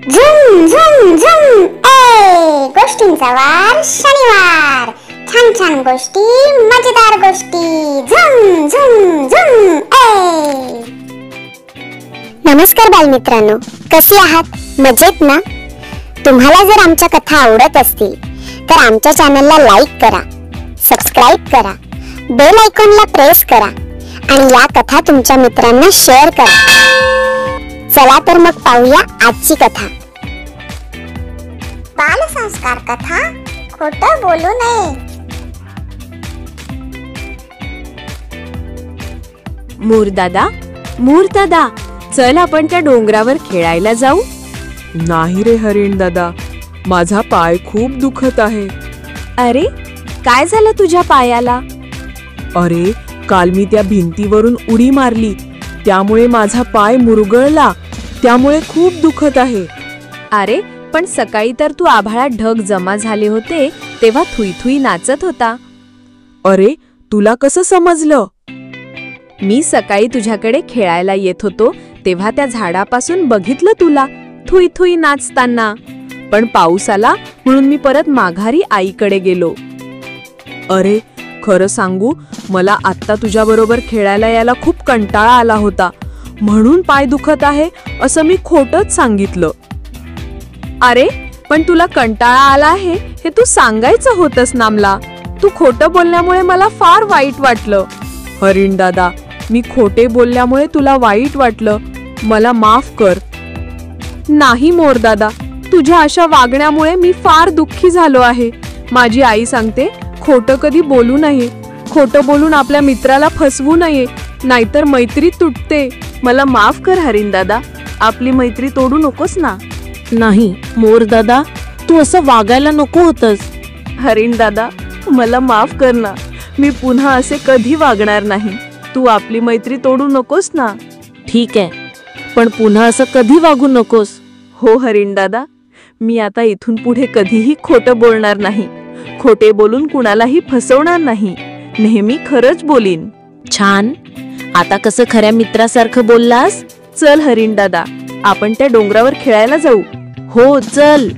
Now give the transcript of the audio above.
झुम झुम झुम गोष्टींचा वार शनिवार. छान छान गोष्टी, मजेदार गोष्टी. झुम झुम झुम नमस्कार बालमित्रांनो, कसे आहात? मजेत ना? तुम्हाला जर आमच्या कथा आवडत असतील तर आमच्या चॅनलला लाईक करा, सबस्क्राइब करा, बेल आयकॉनला प्रेस करा आणि या कथा तुमच्या मित्रांना शेअर करा. चला तर मग पाहूया आजची कथा. बालसंस्कार कथा, खोटं बोलू नये. मूर दादा, चल आपण त्या डोंगरावर खेळायला जाऊ. नाही रे हरिण दादा, माझा पाय खूप दुखत आहे. अरे, काय झालं तुझ्या पायाला? अरे, काल मी त्या भिंतीवरून उडी मारली, त्यामुळे माझा पाय मुरगळला, त्यामुळे खूप दुखत आहे. अरे, पण सकाळी तर तू आभाळात ढग जमा झाले होते तेव्हा थुई नाचत होता. अरे, तुला कसं समजलं? मी सकाळी तुझ्याकडे खेळायला येत होतो तेव्हा त्या झाडापासून बघितलं तुला थुई नाचताना. पण पाऊस आला म्हणून मी परत माघारी आईकडे गेलो. अरे, खरं सांगू, मला आत्ता तुझ्याबरोबर खेळायला यायला खूप कंटाळा आला होता, म्हणून पाय दुखत आहे असं मी खोटंच सांगितलं. अरे, पण तुला कंटाळा आला आहे हे तू सांगायचं होतंस ना मला. तू खोटं बोलल्यामुळे मला फार वाईट वाटलं. हरिण दादा, मी खोटे बोलल्यामुळे तुला वाईट वाटलं, मला माफ कर. नाही मोर दादा, तुझ्या अशा वागण्यामुळे मी फार दुःखी झालो आहे. माझी आई सांगते खोटं कधी बोलू नये, खोटं बोलून आपल्या मित्राला फसवू नये, नाहीतर मैत्री तुटते. मला माफ कर हरिण दादा, आपली मैत्री तोडू नकोस ना. नाही मोर दादा, तू असं वागायला नको होतस. हरिण दादा, मला माफ कर ना, मी पुन्हा असे कधी वागणार नाही. तू आपली मैत्री तोडू नकोस ना. ठीक आहे, पण पुन्हा असं कधी वागू नकोस. हो हरिण दादा, मी आता इथून पुढे कधीही खोटं बोलणार नाही, खोटे बोलून कुणालाही फसवणार नाही, नेहमी खरंच बोलीन. छान, आता कसं खऱ्या मित्रासारखं बोललास. चल हरिण दादा, आपण त्या डोंगरावर खेळायला जाऊ. हो चल.